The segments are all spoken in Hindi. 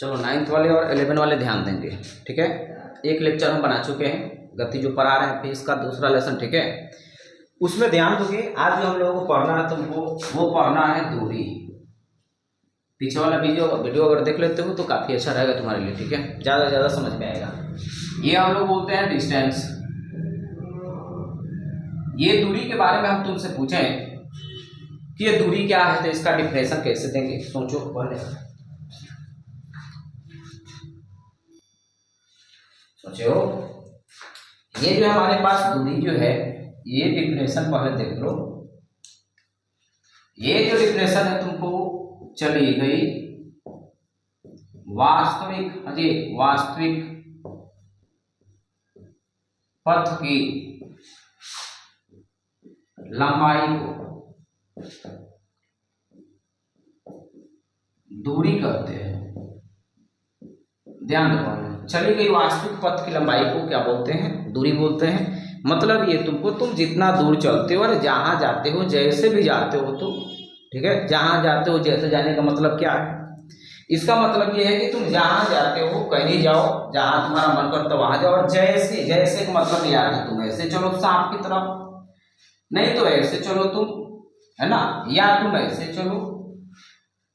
चलो 9th वाले और 11 वाले ध्यान देंगे, ठीक है। एक लेक्चर हम बना चुके हैं, गति जो पढ़ा रहे हैं, फिर इसका दूसरा लेसन, ठीक है। उसमें ध्यान दोगे। आज जो हम लोगों को पढ़ना है तुमको, वो पढ़ना है दूरी। पीछे वाला वीडियो अगर देख लेते हो तो काफ़ी अच्छा रहेगा तुम्हारे लिए, ठीक है। ज़्यादा से ज़्यादा समझ में आएगा। ये हम लोग बोलते हैं डिस्टेंस। ये दूरी के बारे में हम तुमसे पूछें कि ये दूरी क्या है, तो इसका डिफिनेशन कैसे देंगे, सोचो पहले, सोचो। ये जो हमारे पास दूरी जो है, ये डिफिनेशन पहले देख लो। ये जो डिफिनेशन है तुमको चली गई वास्तविक पथ की लंबाई को दूरी कहते हैं। ध्यान दो, चली गई वास्तविक पथ की लंबाई को क्या बोलते हैं, दूरी बोलते हैं। मतलब ये तुम जितना दूर चलते हो और जहां जाते हो, जैसे भी जाते हो तुम, ठीक है, जहां जाते हो जैसे जाने का मतलब क्या है, इसका मतलब ये है कि तुम जहां जाते हो कहीं जाओ, जहां तुम्हारा मन करता वहां जाओ। और जैसे का मतलब याद है, तुम ऐसे चलो सांप की तरफ, नहीं तो ऐसे चलो तुम, है ना, या तुम ऐसे चलो,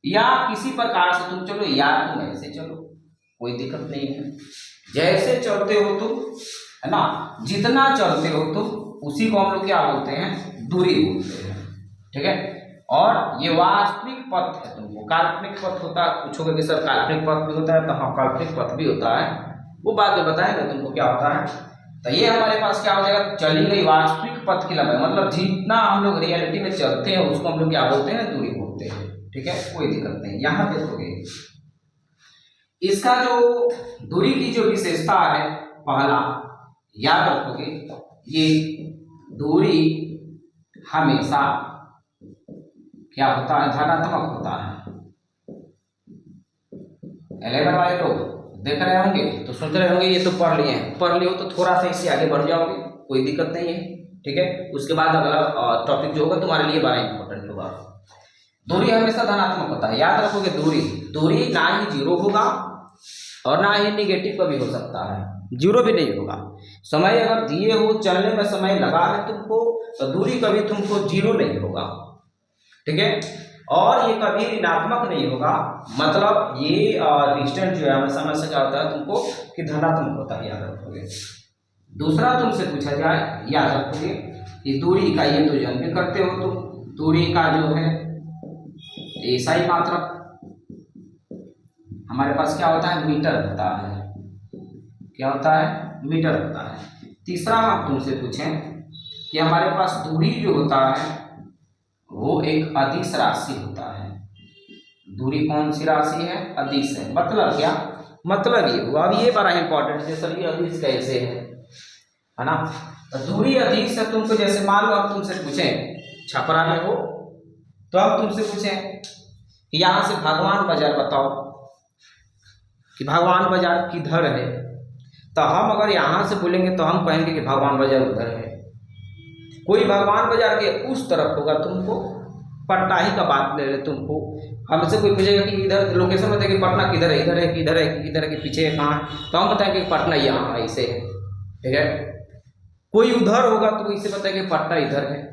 या किसी प्रकार से तुम चलो, या तुम ऐसे चलो, कोई दिक्कत नहीं है। जैसे चलते हो तुम, है ना, जितना चलते हो तुम, उसी को हम लोग क्या बोलते हैं, दूरी बोलते हैं, ठीक है। और ये वास्तविक पथ है। तुमको काल्पनिक पथ होता है, पूछोगे कि सर काल्पनिक पथ भी होता है, तो हाँ काल्पनिक पथ भी होता है, वो बाद में बताएंगे तुमको क्या होता है। तो ये हमारे पास क्या हो जाएगा, चली गई वास्तविक पथ की लंबाई, मतलब जितना हम लोग रियलिटी में चलते हैं उसको हम लोग क्या बोलते हैं, दूरी बोलते हैं, ठीक है, कोई दिक्कत नहीं। यहां देखोगे इसका जो दूरी की जो विशेषता है, पहला याद रखोगे, ये दूरी हमेशा क्या होता है, धनात्मक होता है। 11 वाले लोग देख रहे होंगे तो सोच रहे होंगे ये तो पढ़ लिए हैं, पढ़ लियो तो थोड़ा सा इससे आगे बढ़ जाओगे, कोई दिक्कत नहीं है, ठीक है। उसके बाद अगला टॉपिक जो होगा तुम्हारे लिए बड़ा इंपॉर्टेंट होगा। दूरी हमेशा धनात्मक होता है, याद रखोगे। दूरी ना ही जीरो होगा और ना ही निगेटिव कभी हो सकता है, जीरो भी नहीं होगा। समय अगर दिए हो, चलने में समय लगा है तुमको, तो दूरी कभी तुमको जीरो नहीं होगा, ठीक है। और ये कभी ऋणात्मक नहीं होगा, मतलब ये डिस्टेंस जो है हमेशा से क्या होता है तुमको कि धनात्मक होता है, याद रखोगे। दूसरा तुमसे पूछा जाए, याद रखोगे कि दूरी का, ये तो जन्म करते हो तुम, दूरी का जो है एसआई मात्रक हमारे पास क्या होता है, मीटर होता है। क्या होता है, मीटर होता है। तीसरा हम तुमसे पूछें कि हमारे पास दूरी जो होता है वो एक अदिश राशि होता है। दूरी कौन सी राशि है, अदिश है। मतलब क्या, मतलब ये हुआ, अब ये बड़ा इंपॉर्टेंट है, सर ये अदिश कैसे है ना। तो दूरी अदिश है तुमको, जैसे मान लो अब तुमसे पूछें, छपरा में हो तो अब तुमसे पूछें कि यहाँ से भगवान बाजार बताओ कि भगवान बाजार किधर है, तो हम अगर यहाँ से बोलेंगे तो हम कहेंगे कि भगवान बाजार उधर है। कोई भगवान बाजार के उस तरफ होगा, तुमको पटना ही का बात ले रहे, तुमको हमसे कोई पूछेगा कि इधर लोकेशन बताइए कि पटना किधर है, इधर है कि इधर है कि इधर है कि पीछे कहाँ है, तो हम बताएंगे कि पटना यहाँ ऐसे है, ठीक है। कोई उधर होगा तो इसे बताएंगे पटना इधर है।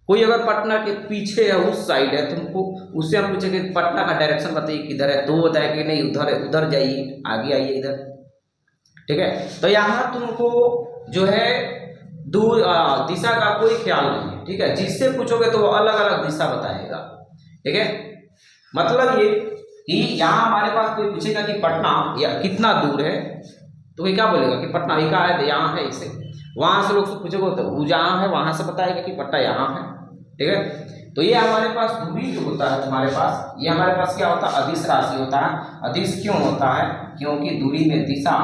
कोई अगर पटना के पीछे है, उस साइड है, तुमको उससे हम पूछेंगे पटना का डायरेक्शन बताइए किधर है, तो वो बताएगा कि नहीं उधर है, उधर जाइए, आगे आइए इधर, ठीक है। तो यहाँ तुमको जो है दिशा का कोई ख्याल नहीं है, ठीक है। जिससे पूछोगे तो वो अलग अलग दिशा बताएगा, ठीक है। मतलब ये कि यहाँ हमारे पास कोई पूछेगा कि पटना या कितना दूर है, तो ये क्या बोलेगा कि पटना ही का है, तो यहाँ है इसे। वहां से लोग से पूछोगे तो वो जहाँ है वहां से बताएगा कि पटना यहाँ है, ठीक है। तो ये हमारे पास दूरी जो होता है तुम्हारे पास, ये हमारे पास क्या होता है, अदिश राशि होता है। अदिश क्यों होता है, क्योंकि दूरी में दिशा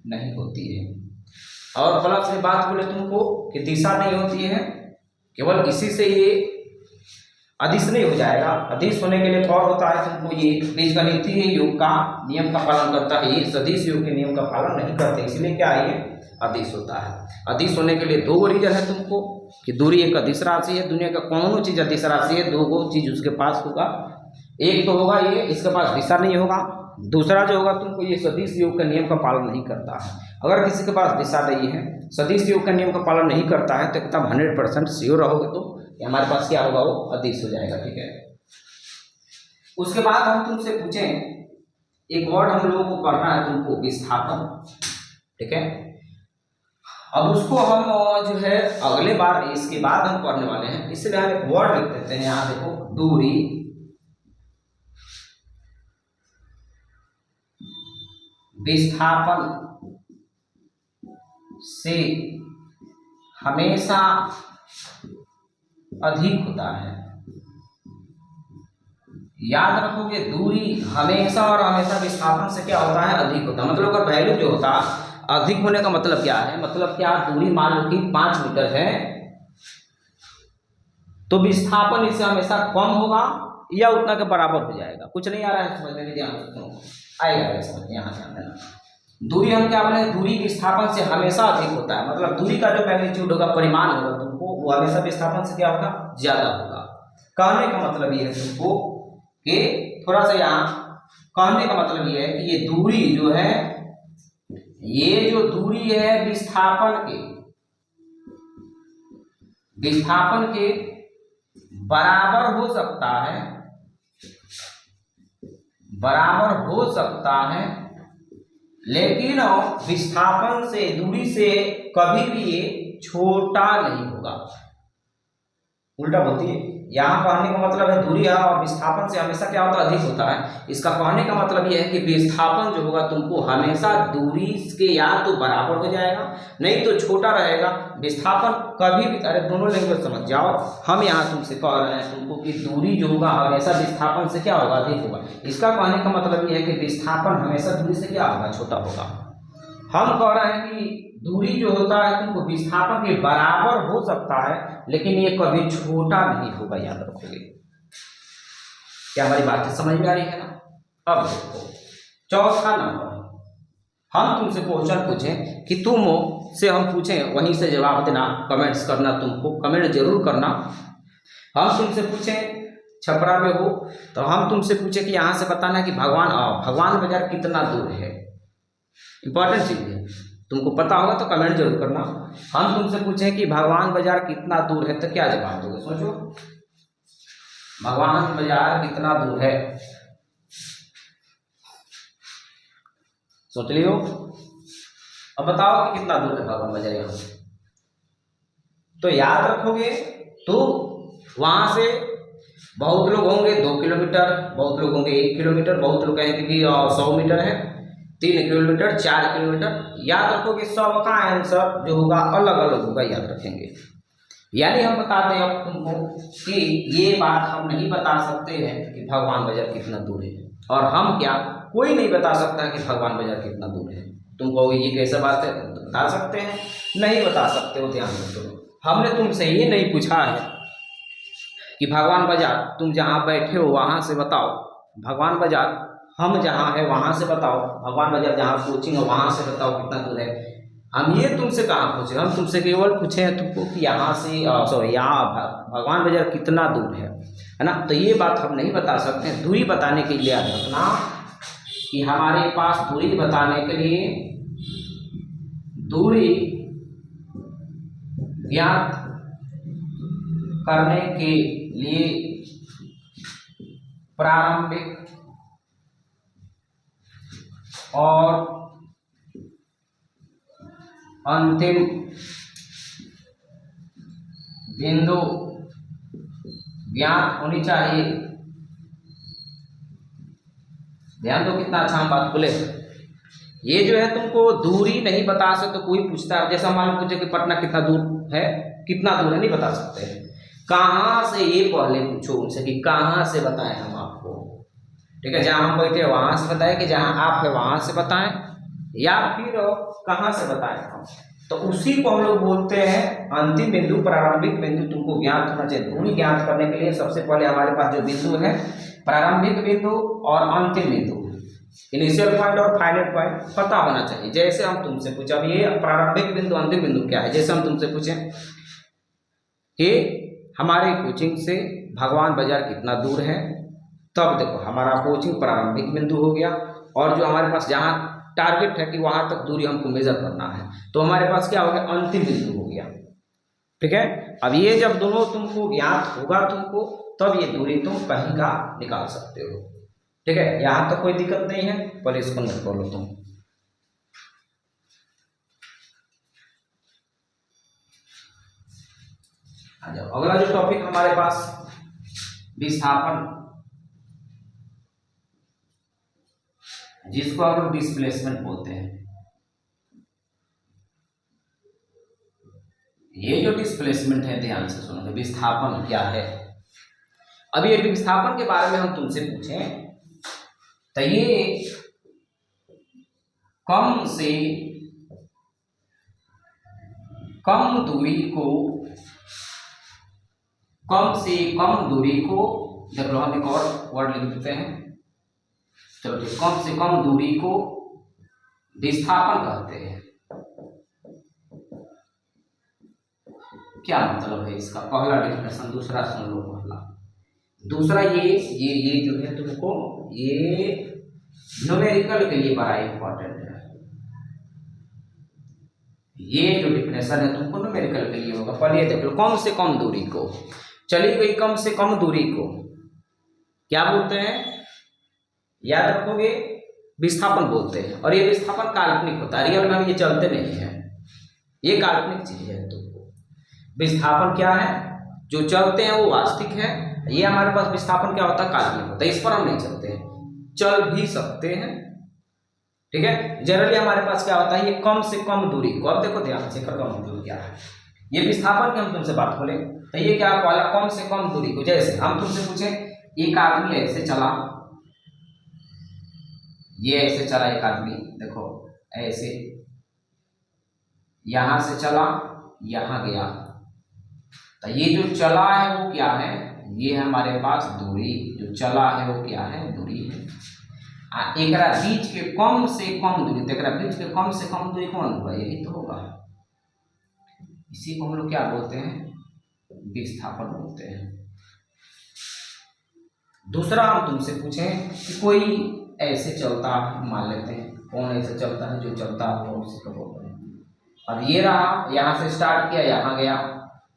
नहीं होती है। और प्लस में बात बोले तुमको कि दिशा नहीं होती है, केवल इसी से ये अदिश नहीं हो जाएगा। अदिश होने के लिए और होता है तुमको, ये बीजगणितीय योग का नियम का पालन करता है, ये सदिश योग के नियम का पालन नहीं करते, इसलिए क्या है, ये अदिश होता है। अदिश होने के लिए दो रीजन है तुमको कि दूरी एक अदिश राशि है, दुनिया का कौन चीज अदिश राशि है, दो चीज उसके पास होगा, एक तो होगा ये, इसके पास दिशा नहीं होगा। दूसरा जो होगा तुमको ये सदिश योग के नियम का पालन नहीं करता है। अगर किसी के पास दिशा नहीं है, सदिश योग के नियम का पालन नहीं करता है, तो एकदम 100% श्योर रहोगे तो हमारे पास क्या होगा, वो अदिश हो जाएगा। ठीक है, उसके बाद हम तुमसे पूछें, एक वर्ड हम लोगों को पढ़ना है तुमको, विस्थापन। ठीक है, अब उसको हम जो है अगले बार, इसके बाद हम पढ़ने वाले हैं, इसलिए हम एक वर्ड लिख देते हैं यहाँ देखो, दूरी विस्थापन से हमेशा अधिक होता है। याद रखोगे, दूरी हमेशा और हमेशा विस्थापन से क्या होता है, अधिक होता है। मतलब अगर वैल्यू जो होता है अधिक होने का मतलब क्या है, मतलब क्या, दूरी मान लो कि 5 मीटर है तो विस्थापन इससे हमेशा कम होगा या उतना के बराबर हो जाएगा। कुछ नहीं आ रहा है समझने में, ध्यान आएगा समझ, यहाँ ध्यान देना। दूरी हम क्या बोले, दूरी विस्थापन से हमेशा अधिक होता है। मतलब दूरी का जो मैग्नीट्यूड होगा, परिमाण होगा तुमको, वो हमेशा विस्थापन से क्या होगा, ज्यादा होगा। कहने का मतलब ये है तुमको कि थोड़ा सा यहाँ कहने का मतलब ये है कि ये दूरी जो है, ये जो दूरी है विस्थापन के बराबर हो सकता है, लेकिन विस्थापन से, दूरी से कभी भी ये छोटा नहीं होगा। उल्टा होती है, यहाँ कहने का मतलब है दूरी है और विस्थापन से हमेशा क्या होता है, अधिक होता है। इसका कहने का मतलब यह है कि विस्थापन जो होगा तुमको हमेशा दूरी के या तो बराबर हो जाएगा, नहीं तो छोटा रहेगा। विस्थापन कभी भी, अरे दोनों लैंग्वेज समझ जाओ, हम यहाँ तुमसे कह रहे हैं तुमको कि दूरी जो होगा हमेशा विस्थापन से क्या होगा, अधिक होगा। इसका कहने का मतलब यह है कि विस्थापन हमेशा दूरी से क्या होगा, छोटा होगा। हम कह रहे हैं कि दूरी जो होता है तुमको विस्थापन के बराबर हो सकता है, लेकिन ये कभी छोटा नहीं होगा, याद रखोगे। क्या हमारी बात समझ में आ रही है ना। अब देखो चौथा नंबर, हम तुमसे क्वेश्चन पूछें कि तुम से हम पूछें, वहीं से जवाब देना, कमेंट्स करना, तुमको कमेंट जरूर करना। हम तुमसे पूछें, छपरा में हो तो हम तुमसे पूछे कि यहाँ से बताना कि भगवान बाजार कितना दूर है। इंपॉर्टेंट चीज है, तुमको पता होगा तो कमेंट जरूर करना। हम तुमसे पूछें कि भगवान बाजार कितना दूर है, तो क्या जवाब दोगे, सोचो। भगवान बाजार कितना दूर है, सोच लियो। अब बताओ कि कितना दूर है भगवान बाजार यहाँ से। तो याद रखोगे तो वहां से बहुत लोग होंगे 2 किलोमीटर, बहुत लोग होंगे 1 किलोमीटर, बहुत लोग कहेंगे कि 100 मीटर है, 3 किलोमीटर, 4 किलोमीटर। याद रखोगे सबका आंसर जो होगा अलग अलग होगा, याद रखेंगे। यानी हम बताते हैं अब तुमको कि ये बात हम नहीं बता सकते हैं कि भगवान बाजार कितना दूर है, और हम क्या, कोई नहीं बता सकता कि भगवान बाजार कितना दूर है। तुम कहोगे ये कैसा बात है, तुम तो बता सकते हैं, नहीं बता सकते हो, ध्यान रखो। हमने तुमसे ये नहीं पूछा है कि भगवान बाजार तुम जहाँ बैठे हो वहाँ से बताओ, भगवान बाजार हम जहाँ है वहाँ से बताओ, भगवान बाजार जहाँ कोचिंग है वहाँ से बताओ कितना दूर है। हम ये तुमसे कहाँ पूछे, हम तुमसे केवल पूछे हैं तुमको कि यहाँ से यहाँ भगवान बाजार कितना दूर है ना। तो ये बात हम नहीं बता सकते हैं। दूरी बताने के लिए याद रखना कि हमारे पास दूरी बताने के लिए, दूरी ज्ञात करने के लिए प्रारंभिक और अंतिम बिंदु ज्ञात होनी चाहिए। ध्यान दो कितना अच्छा हम बात बोले। ये जो है तुमको दूरी नहीं बता सकते, कोई पूछता है जैसा मान लो पूछे कि पटना कितना दूर है, कितना दूर है, नहीं बता सकते हैं। कहाँ से, ये पहले पूछो उनसे कि कहाँ से बताएं हम आपको। ठीक है, जहाँ हम बैठे वहां से बताएं कि जहाँ आप है वहां से बताएं, या फिर कहाँ से बताएं हम। तो उसी को हम लोग बोलते हैं अंतिम बिंदु, प्रारंभिक बिंदु तुमको ज्ञात होना चाहिए। दूरी ज्ञात करने के लिए सबसे पहले हमारे पास जो बिंदु है, प्रारंभिक बिंदु और अंतिम बिंदु, इनिशियल पॉइंट और फाइनल पॉइंट पता होना चाहिए। जैसे हम तुमसे पूछा, अब ये प्रारंभिक बिंदु अंतिम बिंदु क्या है, जैसे हम तुमसे पूछे कि हमारे कोचिंग से भगवान बाजार कितना दूर है, तब देखो हमारा अपोजिंग प्रारंभिक बिंदु हो गया, और जो हमारे पास जहाँ टारगेट है कि वहां तक दूरी हमको मेजर करना है, तो हमारे पास क्या हो गया, अंतिम बिंदु हो गया। ठीक है, अब ये जब दोनों तुमको ज्ञात होगा तुमको, तब ये दूरी तुम कहीं का निकाल सकते हो। ठीक है, यहां तक कोई दिक्कत नहीं है, पहले इसको नोट कर लो तुम। आ जाओ, अगला जो टॉपिक हमारे पास विस्थापन, जिसको हम लोग डिस्प्लेसमेंट बोलते हैं। ये जो डिस्प्लेसमेंट है, ध्यान से सुनो, विस्थापन क्या है। अब ये विस्थापन के बारे में हम तुमसे पूछें तो ये कम से कम दूरी को, देख लो, हम एक और वर्ड लिख देते हैं, चलो ठीक, कम से कम दूरी को विस्थापन कहते हैं। क्या मतलब है इसका, पहला डेफिनेशन, दूसरा सुन लो पहला। दूसरा ये जो है तुमको, ये न्यूमेरिकल के लिए बड़ा इंपॉर्टेंट है। ये जो डिफिनेशन है तुमको न्यूमेरिकल के लिए होगा। पहले ये देख लो, कम से कम दूरी को, चली गई कम से कम दूरी को क्या बोलते हैं, याद रखोगे, विस्थापन बोलते हैं। और ये विस्थापन काल्पनिक होता है, रियल में ये चलते नहीं है, ये काल्पनिक चीज है। तुमको विस्थापन क्या है, जो चलते हैं वो वास्तविक है, ये हमारे पास विस्थापन क्या होता है, काल्पनिक होता है, इस पर हम नहीं चलते हैं, चल भी सकते हैं। ठीक है, जनरली हमारे पास क्या होता है, ये कम से कम दूरी को, अब देखो ध्यान से, इसका मतलब क्या है, ये विस्थापन की हम तुमसे बात करें तो ये क्या वाला, कम से कम दूरी को, जैसे हम तुमसे पूछे एक आदमी ऐसे चला, ये ऐसे चला एक आदमी, देखो ऐसे, यहां से चला यहां गया, तो ये जो चला है वो क्या है, ये हमारे पास दूरी, जो चला है वो क्या है, दूरी है। एकरा बीच के कम से कम दूरी, एकरा बीच के कम से कम दूरी कौन होगा, यही तो होगा, इसी को हम लोग क्या बोलते हैं, विस्थापन बोलते हैं। दूसरा हम तुमसे पूछें कि कोई ऐसे चलता, मान लेते हैं कौन ऐसे चलता है, जो चलता है वो उसी को बोलते हैं। अब ये रहा, यहाँ से स्टार्ट किया यहाँ गया,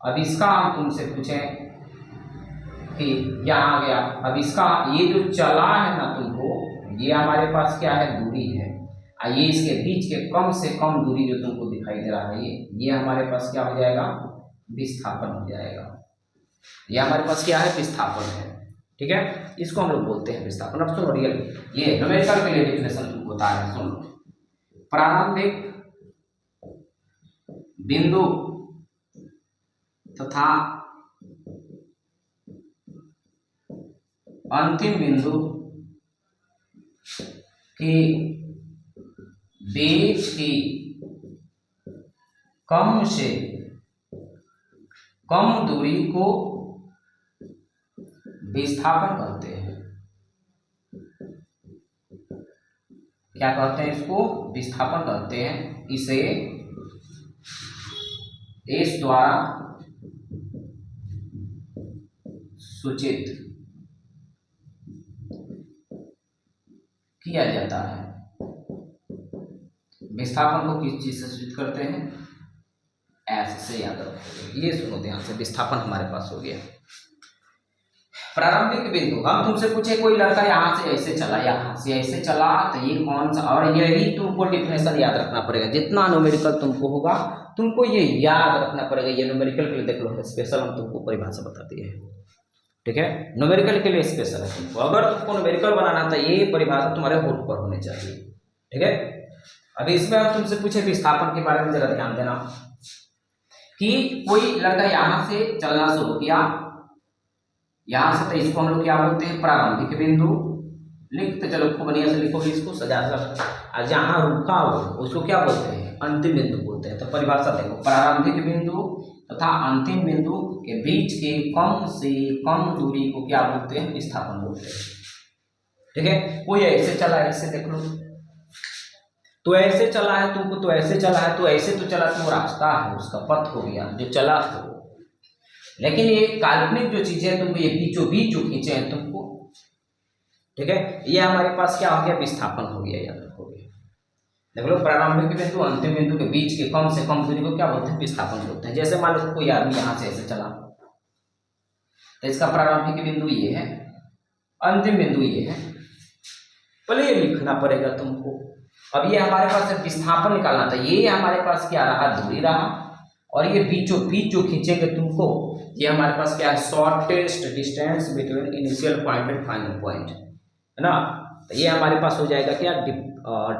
अब इसका हम तुमसे पूछें कि यहाँ गया, अब इसका ये जो चला है ना तुमको, ये हमारे पास क्या है, दूरी है, ये इसके बीच के कम से कम दूरी जो तुमको दिखाई दे रहा है, ये हमारे पास क्या हो जाएगा, विस्थापन हो जाएगा। ये हमारे पास क्या है, विस्थापन है। ठीक है, इसको हम लोग बोलते हैं विस्थापन। अब सुनो, रियल ये न्यूमेरिकल के लिए डेफिनेशन तुमको बता रहे हैं, सुन लो। प्रारंभिक बिंदु तथा अंतिम बिंदु के बीच की कम से कम दूरी को विस्थापन कहते हैं। क्या कहते हैं इसको, विस्थापन कहते हैं। इसे इस द्वारा सूचित किया जाता है। विस्थापन को किस चीज से सूचित करते हैं, ऐसे से याद रखोगे। ये सुनो ध्यान से, विस्थापन हमारे पास हो गया। प्रारंभिक बिंदु, हम तुमसे पूछे कोई लड़का यहाँ से ऐसे चला, यहाँ से ऐसे चला, तो ये कौन सा, और यही तुमको डिफिनेशन याद रखना पड़ेगा। जितना न्यूमेरिकल तुमको होगा तुमको ये याद रखना पड़ेगा। ये न्यूमेरिकल के लिए देख लो, स्पेशल हम तुमको परिभाषा बताती है। ठीक है, न्यूमेरिकल के लिए स्पेशल है तुमको। अगर तुमको न्यूमेरिकल बनाना तो ये परिभाषा तुम्हारे होठ पर होनी चाहिए। ठीक है, अभी इसमें हम तुमसे पूछे विस्थापन के बारे में, जरा ध्यान देना कि कोई लड़का यहाँ से चलना शुरू किया, यहाँ से, तो इसको हम लोग क्या बोलते हैं, प्रारंभिक बिंदु। लिखते चलो, खूब बढ़िया से लिखोगे इसको, सजा और जहाँ रुका हो उसको क्या बोलते हैं, अंतिम बिंदु बोलते हैं। तो परिभाषा देखो, प्रारंभिक बिंदु तथा अंतिम बिंदु के बीच के कम से कम दूरी को क्या बोलते हैं, विस्थापन बोलते हैं। ठीक है, कोई ऐसे चला, ऐसे देख लो, तो ऐसे चला है तुमको, तो ऐसे चला है, तो ऐसे तो चला, तो रास्ता है, उसका पथ हो गया जो चला है। लेकिन ये काल्पनिक जो चीजें तुमको ये बीचों बीच जो खींचे हैं तुमको, ठीक है, ये हमारे पास क्या हो गया, विस्थापन हो गया, याद रखोगे। देख लो, प्रारंभिक बिंदु अंतिम बिंदु के बीच के कम से कम दूरी को क्या बोलते हैं, विस्थापन बोलते हैं। जैसे मान लो कोई आदमी यहाँ से ऐसे चला, तो इसका प्रारंभिक बिंदु ये है, अंतिम बिंदु ये है, पहले ये लिखना पड़ेगा तुमको। अब ये हमारे पास विस्थापन निकालना था, ये हमारे पास क्या रहा, दूरी रहा, और ये बीचों बीच जो खींचेंगे तुमको, ये हमारे पास क्या है, shortest distance between initial point and final point, है ना। तो ये हमारे पास हो जाएगा क्या,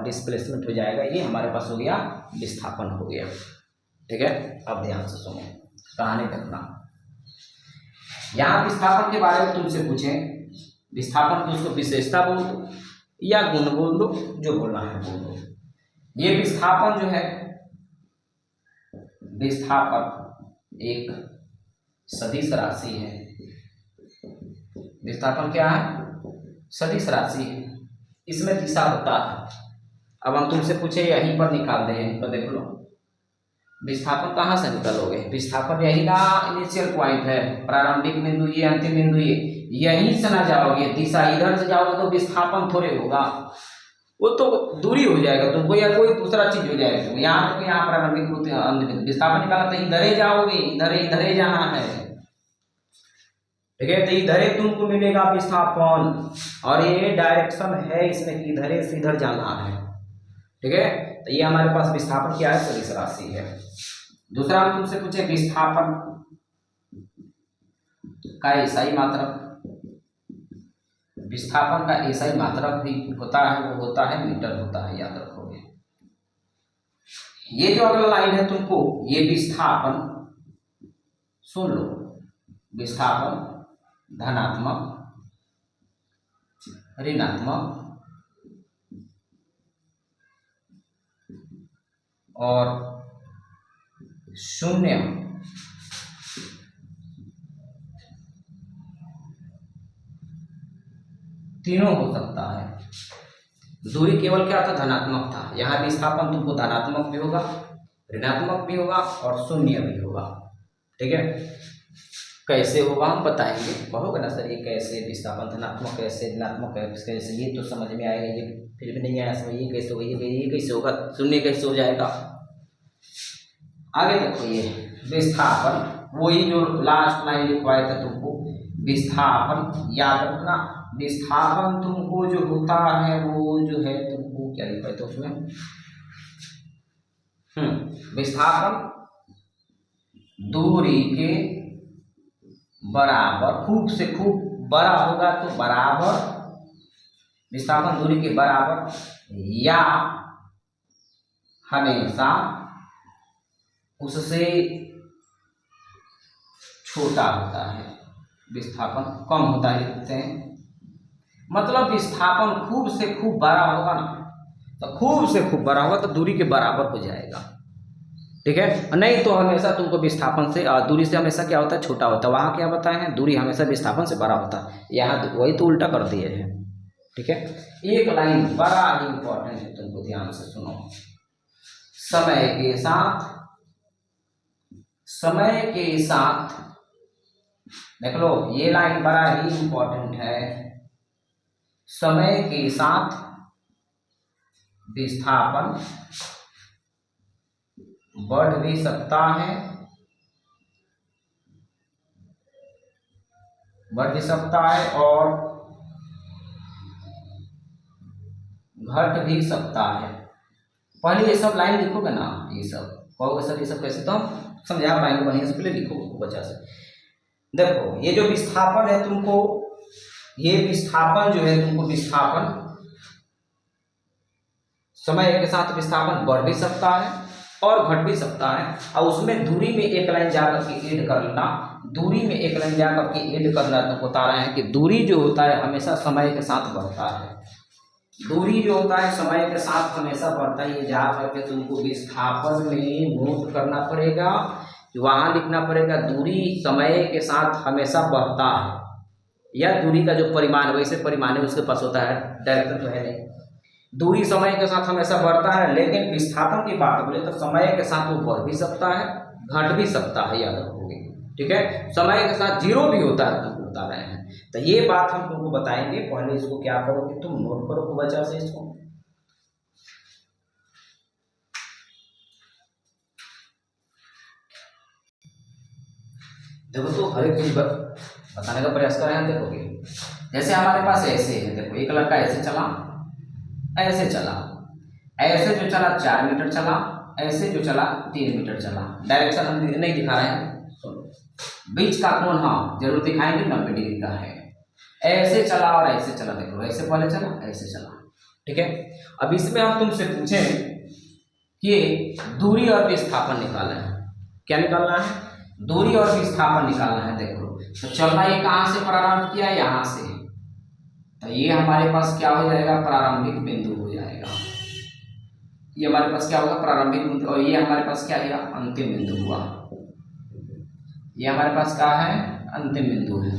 डिस्प्लेसमेंट हो जाएगा, ये हमारे पास हो गया विस्थापन हो गया। ठीक है, अब ध्यान से सुनो, कहानी रखना। यहाँ विस्थापन के बारे में तुमसे पूछें, विस्थापन की उसको विशेषता बोल दो या गुण बोल दो, जो बोलना है बोल दो। ये विस्थापन जो है, विस्थापन एक सदिश राशि है। विस्थापन क्या है, सदिश राशि है, इसमें दिशा होता है। अब हम तुमसे पूछे यहीं पर निकाल दें, यहीं पर देख लो, विस्थापन कहाँ से निकालोगे, विस्थापन यही ना इनिशियल पॉइंट है, प्रारंभिक बिंदु ये, अंतिम बिंदु ये, यहीं से ना जाओगे, दिशा इधर से जाओगे तो विस्थापन थोड़े होगा, वो तो दूरी हो जाएगा तुमको, या कोई दूसरा चीज हो जाएगा तुमको। यहाँ तो यहाँ प्रारंभिक अंतिम विस्थापन निकालना तो इधर ही जाओगे, इधर ही जाना है। ठीक है, तो इधर ही तुमको मिलेगा विस्थापन, और ये डायरेक्शन है इसमें कि इधर से इधर जाना है। ठीक है, तो ये हमारे पास विस्थापन क्या है, सदिश राशि है। दूसरा हम तुमसे पूछे, विस्थापन का एसआई मात्रक, विस्थापन का एसआई मात्रक भी होता है, वो होता है मीटर होता है, याद रखोगे। ये जो अगला लाइन है तुमको, ये विस्थापन सुन लो, विस्थापन धनात्मक, ऋणात्मक और शून्य तीनों हो सकता है। दूरी केवल क्या था, धनात्मक था, यहाँ विस्थापन तुमको धनात्मक भी होगा, ऋणात्मक भी होगा और शून्य भी होगा। ठीक है, कैसे होगा हम बताएंगे, कहोगे ना सर ये कैसे, विस्थापन धनात्मक कैसे, ऋणात्मक कैसे, ये तो समझ में आएगा, ये फिर भी नहीं आया समझ, ये कैसे होगा, ये कैसे होगा, शून्य कैसे हो जाएगा। आगे देखो, ये विस्थापन वही जो लास्ट लाइन लिखवाया था तुमको, विस्थापन याद रखना, विस्थापन तुमको जो होता है वो जो है तुमको क्या लिखा था उसमें, विस्थापन दूरी के बराबर, खूब से खूब बड़ा होगा तो बराबर, विस्थापन दूरी के बराबर या हमेशा उससे छोटा होता है, विस्थापन कम होता है लिखते हैं। मतलब विस्थापन खूब से खूब बड़ा होगा ना, तो खूब से खूब बड़ा होगा तो दूरी के बराबर हो जाएगा। ठीक है, नहीं तो हमेशा तुमको विस्थापन से दूरी से हमेशा क्या होता है, छोटा होता है। वहाँ क्या बताए हैं, दूरी हमेशा विस्थापन से बड़ा होता है, यहाँ वही तो उल्टा कर दिए हैं। ठीक है, एक लाइन बड़ा ही इंपॉर्टेंट है, तुमको ध्यान से सुनो। समय के साथ देख लो, ये लाइन बड़ा ही इंपॉर्टेंट है। समय के साथ विस्थापन बढ़ भी सकता है, और घट भी सकता है। पहले ये सब लाइन लिखोगे ना, ये सब कहोगे सर ये सब कैसे, तो हम समझा पाएंगे बढ़िया से, पहले लिखो बच्चा से। देखो, ये जो विस्थापन है तुमको, ये विस्थापन जो है तुमको, विस्थापन समय के साथ विस्थापन बढ़ भी सकता है और घट भी सकता है, और उसमें दूरी में एक लाइन जाकर के ऐड कर लेना, दूरी में एक लाइन जाकर के ऐड करना। तो बता रहे हैं कि दूरी जो होता है हमेशा समय के साथ बढ़ता है, दूरी जो होता है समय के साथ हमेशा बढ़ता है। ये जा करके तुमको विस्थापन में नोट करना पड़ेगा, वहाँ लिखना पड़ेगा, दूरी समय के साथ हमेशा बढ़ता है, या दूरी का जो परिमाण वैसे परिमाण है उसके पास होता है, डायरेक्शन तो है नहीं। दूरी समय के साथ हमेशा बढ़ता है, लेकिन विस्थापन की बात बोले तो समय के साथ वो बढ़ भी सकता है, घट भी सकता है, याद रखोगे। ठीक है, समय के साथ जीरो भी होता है, तुमको बता रहे हैं। तो ये बात हम तुमको बताएंगे, पहले इसको क्या करो कि तुम नोट करो खूब अच्छा से इसको। देखो तो हर एक चीज बताने का प्रयास कर रहे हैं। देखोगे जैसे हमारे पास ऐसे है, देखो एक लड़का ऐसे चला, ऐसे चला, ऐसे जो चला 4 मीटर चला, ऐसे जो चला 3 मीटर चला। डायरेक्शन हम नहीं दिखा रहे हैं, सुनो। बीच का कोण हाँ जरूर दिखाएंगे, 90 डिग्री का है। ऐसे चला और ऐसे चला, देखो ऐसे पहले चला, ऐसे चला, ठीक है। अब इसमें हम तुमसे पूछें कि दूरी और विस्थापन निकालना है। क्या निकालना है? दूरी और विस्थापन निकालना है। देखो तो चलना ये कहाँ से प्रारंभ किया? यहाँ से। तो ये हमारे पास क्या हो जाएगा? प्रारंभिक बिंदु हो जाएगा। ये हमारे पास क्या होगा? प्रारंभिक बिंदु। और ये हमारे पास क्या है? अंतिम बिंदु हुआ। ये हमारे पास क्या है? अंतिम बिंदु है।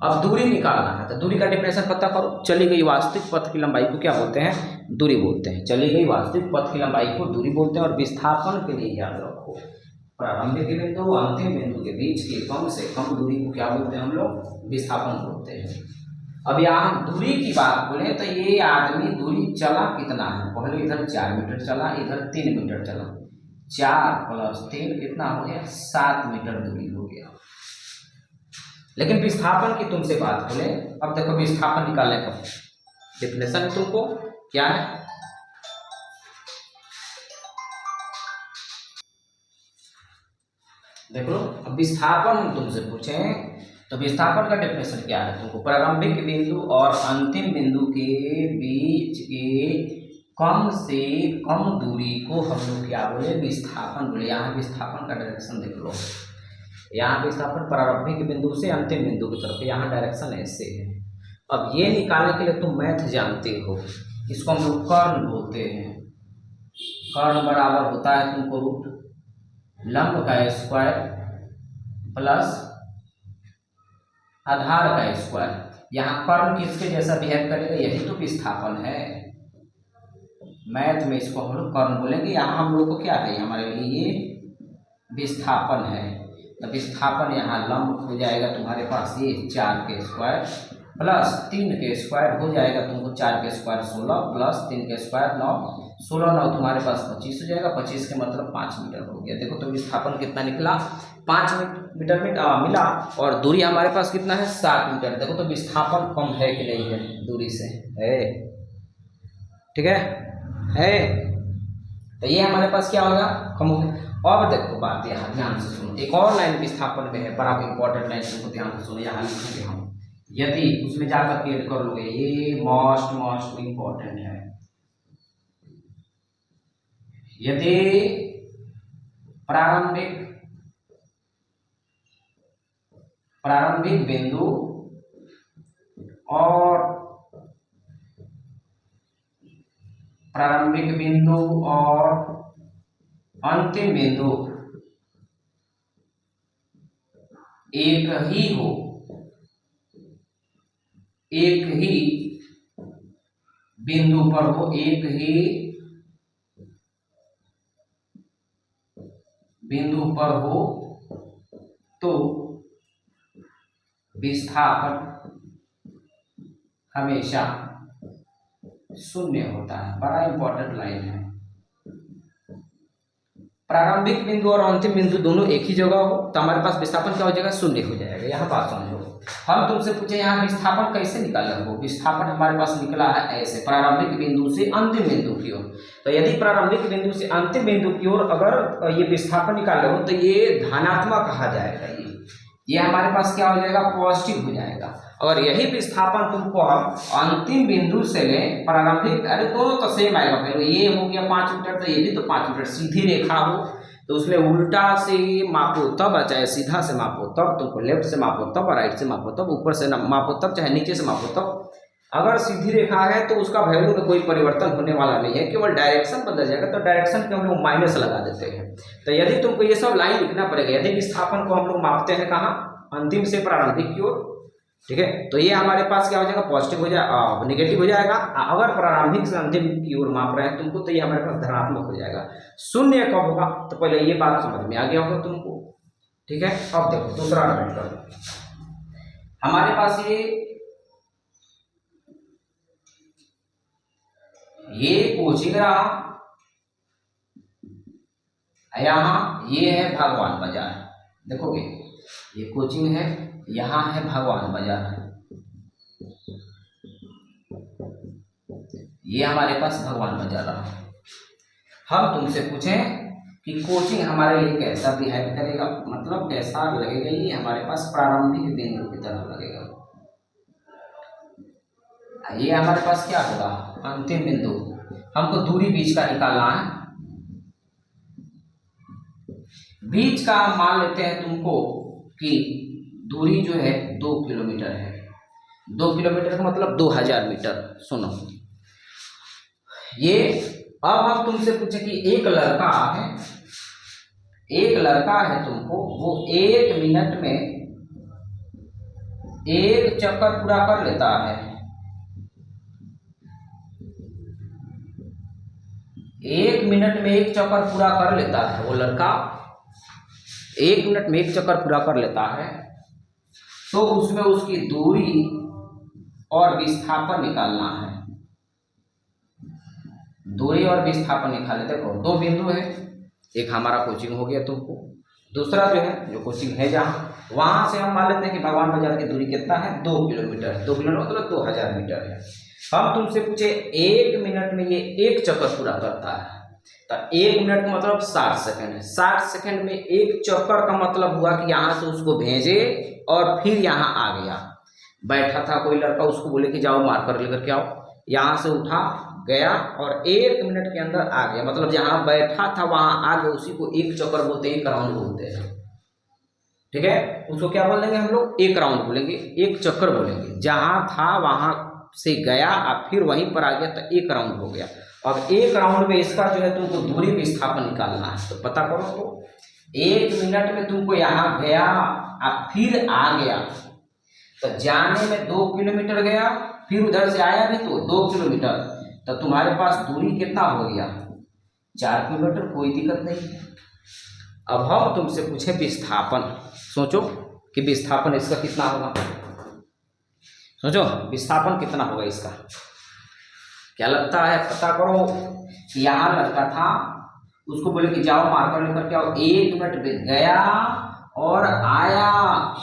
अब दूरी निकालना है, तो दूरी का डिफिनेशन पता करो। चली गई वास्तविक पथ की लंबाई को क्या बोलते हैं? दूरी बोलते हैं। चली गई वास्तविक पथ की लंबाई को दूरी बोलते हैं। और विस्थापन के लिए याद रखो, प्रारंभिक बिंदु अंतिम बिंदु के बीच की कम से कम दूरी को क्या बोलते हैं हम लोग? विस्थापन बोलते हैं। अब यहाँ दूरी की बात बोले तो ये आदमी दूरी चला कितना है? पहले इधर 4 मीटर चला, इधर 3 मीटर चला। 4 + 3 कितना हो गया? 7 मीटर दूरी हो गया। लेकिन विस्थापन की तुमसे बात बोले, अब देखो विस्थापन निकालने का डिफिनेशन तुमको क्या है? देख लो, अब विस्थापन हम तुमसे पूछें तो विस्थापन का डेफिनेशन क्या है? तुमको प्रारंभिक बिंदु और अंतिम बिंदु के बीच के कम से कम दूरी को हम लोग क्या बोले? विस्थापन बोले। यहाँ विस्थापन का डायरेक्शन देख लो, यहाँ विस्थापन प्रारंभिक बिंदु से अंतिम बिंदु की तरफ, यहाँ डायरेक्शन ऐसे है। अब ये निकालने के लिए तुम मैथ जानते हो, इसको हम लोग कर्ण बोलते हैं। कर्ण बराबर होता है तुमको रूट लंब का स्क्वायर प्लस आधार का स्क्वायर। यहाँ कर्ण किसके जैसा बिहेव करेगा? यही तो विस्थापन है। मैथ में इसको हम लोग कर्ण बोलेंगे। यहाँ हम लोग को क्या है? हमारे लिए ये विस्थापन है। तो विस्थापन यहाँ लंब हो जाएगा तुम्हारे पास ये 4 के स्क्वायर प्लस 3 के स्क्वायर हो जाएगा तुमको 4 के स्क्वायर 16 प्लस 3 के स्क्वायर 9, 16 9 तुम्हारे पास 25 हो जाएगा। 25 के मतलब 5 मीटर हो गया। देखो तो विस्थापन कितना निकला? 5 मीटर में मिला। और दूरी हमारे पास कितना है? 7 मीटर। देखो तो विस्थापन कम है कि नहीं है? दूरी से है, ठीक है। तो ये हमारे पास क्या होगा? कम हो गया। और देखो बात यहाँ ध्यान से सुनो, एक और लाइन विस्थापन में है, बड़ा इंपॉर्टेंट लाइन, तुमको ध्यान से सुनो। यहाँ लिखेंगे हम, यदि उसमें जाकर के ऐड कर लोगे, ये मोस्ट इंपॉर्टेंट है। यदि प्रारंभिक बिंदु और अंतिम बिंदु एक ही हो, एक ही बिंदु पर हो, एक ही बिंदु पर हो, तो विस्थापन हमेशा शून्य होता है। बड़ा इंपॉर्टेंट लाइन है। प्रारंभिक बिंदु और अंतिम बिंदु दोनों एक ही जगह हो तो हमारे पास विस्थापन क्या हो जाएगा? शून्य हो जाएगा। यहाँ बात समझो। हम तुमसे पूछे यहाँ विस्थापन कैसे निकाला हो? विस्थापन हमारे पास निकला है ऐसे, प्रारंभिक बिंदु से अंतिम बिंदु की ओर। तो यदि प्रारंभिक बिंदु से अंतिम बिंदु की ओर अगर ये विस्थापन निकाले हो तो ये धनात्मक कहा जाएगा। ये हमारे पास क्या हो जाएगा? पॉजिटिव हो जाएगा। और यही विस्थापन तुमको हम अंतिम बिंदु से ले प्रारंभिक, अरे दोनों तो सेम आएगा। फिर ये हो गया 5 मीटर तो ये भी तो 5 मीटर। सीधी रेखा हो तो उसमें उल्टा से मापो तब, चाहे सीधा से मापो तब, तुमको लेफ्ट से मापो तब, राइट से मापो तब, ऊपर से मापो तब, चाहे नीचे से मापो तब। अगर सीधी रेखा है तो उसका वैल्यू में कोई परिवर्तन होने वाला नहीं है, केवल डायरेक्शन बदल जाएगा। तो डायरेक्शन पे हम लोग माइनस लगा देते हैं। तो यदि तुमको ये सब लाइन लिखना पड़ेगा। यदि विस्थापन को हम लोग मापते हैं कहाँ? अंतिम से प्रारंभिक की ओर, ठीक है। तो ये हमारे पास क्या हो जाएगा? पॉजिटिव हो जाएगा, नेगेटिव हो जाएगा। अगर प्रारंभिक से अंतिम की ओर माप रहे हैं तुमको तो ये हमारे पास धनात्मक हो जाएगा। शून्य कब होगा? तो पहले ये बात समझ में आ गया होगा तुमको, ठीक है। अब देखो दूसरा एलिमेंट करो। हमारे पास ये कोचिंग रहा, यहाँ ये है भगवान बाजार। देखोगे ये कोचिंग है, यहाँ है भगवान बाजार, ये हमारे पास भगवान बाजार रहा। हम तुमसे पूछें कि कोचिंग हमारे लिए कैसा बिहेव करेगा, मतलब कैसा लगेगा, ये हमारे पास प्रारंभिक बिंदु की तरह लगेगा। ये हमारे पास क्या होगा, अंतिम बिंदु। हमको दूरी बीच का निकालना है। बीच का हम मान लेते हैं तुमको कि दूरी जो है 2 किलोमीटर है। 2 किलोमीटर का मतलब 2000 मीटर। सुनो, ये अब हम तुमसे पूछे कि एक लड़का है तुमको, वो 1 मिनट में 1 चक्कर पूरा कर लेता है। 1 मिनट में 1 चक्कर पूरा कर लेता है वो लड़का, 1 मिनट में 1 चक्कर पूरा कर लेता है। तो उसमें उसकी दूरी और विस्थापन निकालना है। दूरी और विस्थापन निकाले। देखो 2 बिंदु है, एक हमारा कोचिंग हो गया तुमको, दूसरा जो है जो कोचिंग है जहाँ, वहां से हम मान लेते हैं कि भगवान बाजार की दूरी कितना है, 2 किलोमीटर। 2 किलोमीटर मतलब 2000 मीटर है। हम तुमसे पूछे 1 मिनट में ये 1 चक्कर पूरा करता है, तो 1 मिनट का मतलब 60 सेकंड है। 60 सेकंड में 1 चक्कर का मतलब हुआ कि यहाँ से उसको भेजे और फिर यहाँ आ गया। बैठा था कोई लड़का, उसको बोले कि जाओ मार्कर लेकर के आओ, यहाँ से उठा गया और 1 मिनट के अंदर आ गया। मतलब जहाँ बैठा था वहाँ आ गया, उसी को 1 चक्कर बोलते हैं, 1 राउंड बोलते हैं। ठीक है, उसको क्या बोल देंगे हम लोग, 1 राउंड बोलेंगे, 1 चक्कर बोलेंगे। जहाँ था वहाँ से गया और फिर वहीं पर आ गया तो 1 राउंड हो गया। अब 1 राउंड में इसका जो है तुमको दूरी विस्थापन निकालना है। तो पता करो, तो 1 मिनट में तुमको यहाँ गया और फिर आ गया, तो जाने में 2 किलोमीटर गया, फिर उधर से आया भी तो 2 किलोमीटर, तो तुम्हारे पास दूरी कितना हो गया, 4 किलोमीटर। कोई दिक्कत नहीं है। अब हम तुमसे पूछे विस्थापन। सोचो कि विस्थापन इसका कितना होगा, सोचो विस्थापन कितना होगा इसका, क्या लगता है, पता करो। यहाँ लड़का था, उसको बोले कि जाओ मार्कर लेकर के आओ, 1 मिनट में गया और आया,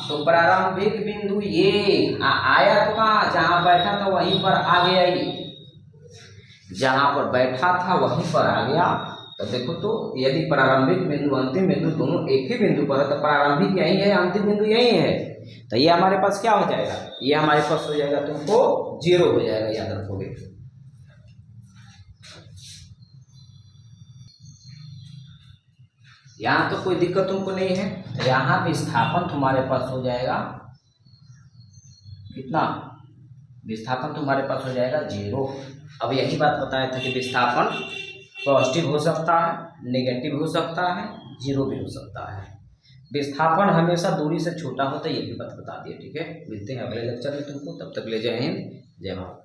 तो प्रारंभिक बिंदु ये आया तो कहाँ, जहाँ बैठा था वहीं पर आ गया ही, जहाँ पर बैठा था वहीं पर आ गया। तो देखो, तो यदि प्रारंभिक बिंदु अंतिम बिंदु दोनों एक ही बिंदु पर है, तो प्रारंभिक यही है, अंतिम बिंदु यही है, तो ये हमारे पास क्या हो जाएगा, ये हमारे पास हो जाएगा तुमको 0 हो जाएगा, याद रखोगे। यहाँ तो कोई दिक्कत तुमको नहीं है। यहाँ विस्थापन तुम्हारे पास हो जाएगा कितना, विस्थापन तुम्हारे पास हो जाएगा 0। अब यही बात बताया था कि विस्थापन पॉजिटिव हो सकता है, नेगेटिव हो सकता है, 0 भी हो सकता है। विस्थापन हमेशा दूरी से छोटा होता है, ये भी बात बता दिए। ठीक है, मिलते हैं अगले लेक्चर में तुमको, तब तक ले जय हिंद, जय भारत।